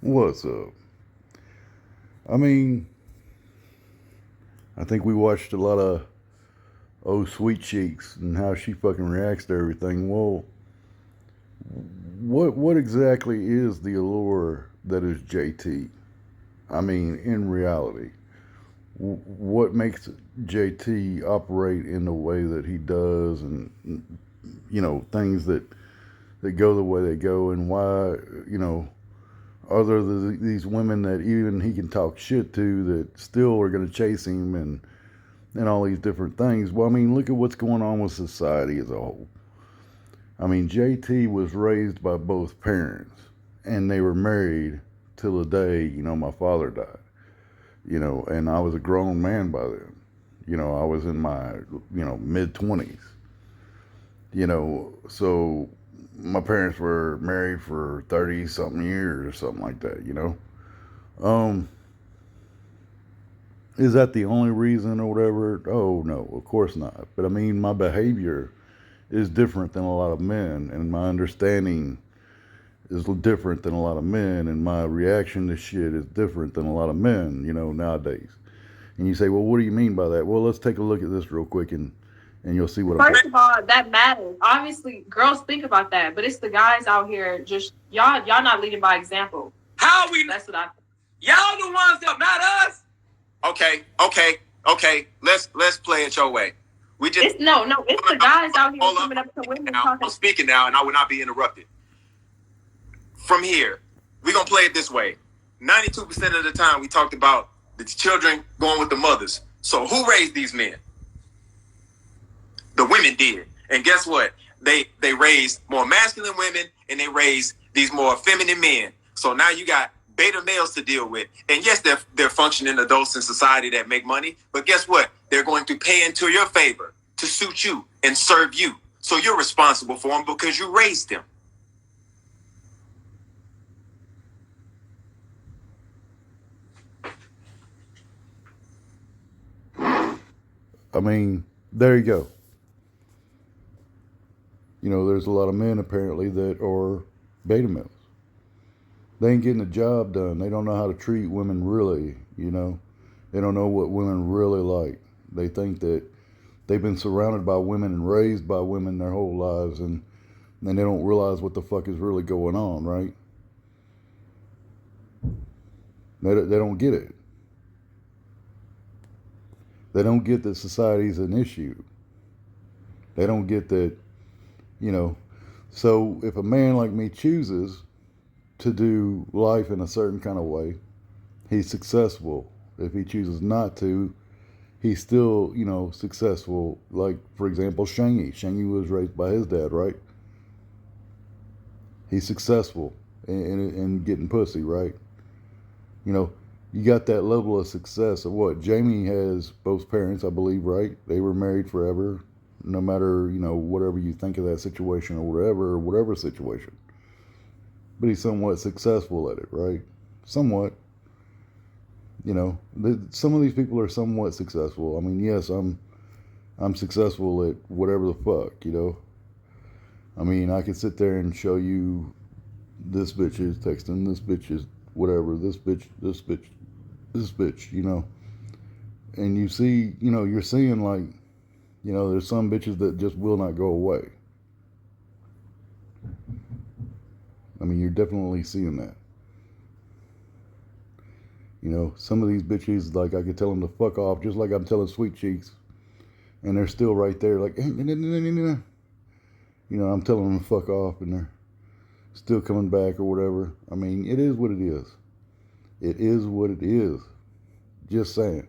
What's up? I mean, I think we watched a lot of Oh Sweet Cheeks and how she fucking reacts to everything. Well, what exactly is the allure that is JT? I mean, in reality, what makes JT operate in the way that he does, and things that go the way they go, and why are there these women that even he can talk shit to that still are going to chase him and all these different things. Well, I mean, look at what's going on with society as a whole. I mean, JT was raised by both parents, and they were married till the day, my father died, and I was a grown man by then. I was in my, mid 20s, so my parents were married for 30 something years or something like that. Um, is that the only reason or whatever? Oh, no, of course not. But I mean, my behavior is different than a lot of men, and my understanding is different than a lot of men, and my reaction to shit is different than a lot of men, nowadays. And you say, well, what do you mean by that? Well, let's take a look at this real quick, and you'll see what I'm First talking. of all, that matters. Obviously, girls think about that, but it's the guys out here just y'all not leading by example. How are we? That's what I think. Y'all the ones that not us. Okay. Let's play it your way. We just It's no, it's the guys out here coming up to women now. talking. I'm speaking now, and I will not be interrupted. From here, we're gonna play it this way. 92% of the time, we talked about the children going with the mothers. So who raised these men? The women did, and guess what? They raised more masculine women, and they raised these more feminine men. So now you got beta males to deal with. And yes, they're functioning adults in society that make money, but guess what? They're going to pay into your favor to suit you and serve you. So you're responsible for them because you raised them. I mean, there you go. There's a lot of men apparently that are beta males. They ain't getting the job done. They don't know how to treat women really. They don't know what women really like. They think that they've been surrounded by women and raised by women their whole lives, and then they don't realize what the fuck is really going on, right? They don't get it. They don't get that society's an issue. They don't get that, you know. So if a man like me chooses to do life in a certain kind of way, he's successful. If he chooses not to, he's still, successful. Like, for example, Shangy. Shangy was raised by his dad, right? He's successful in getting pussy, right? You know, you got that level of success of what? Jamie has both parents, I believe, right? They were married forever, no matter, whatever you think of that situation or whatever situation. But he's somewhat successful at it, right? Somewhat. Some of these people are somewhat successful. I mean, yes, I'm successful at whatever the fuck. I mean, I could sit there and show you this bitch is texting, this bitch is whatever, this bitch. And you see, you're seeing like, there's some bitches that just will not go away. I mean, you're definitely seeing that. Some of these bitches, like, I could tell them to fuck off, just like I'm telling Sweet Cheeks, and they're still right there, like, I'm telling them to fuck off, and they're still coming back or whatever. I mean, it is what it is. It is what it is. Just saying.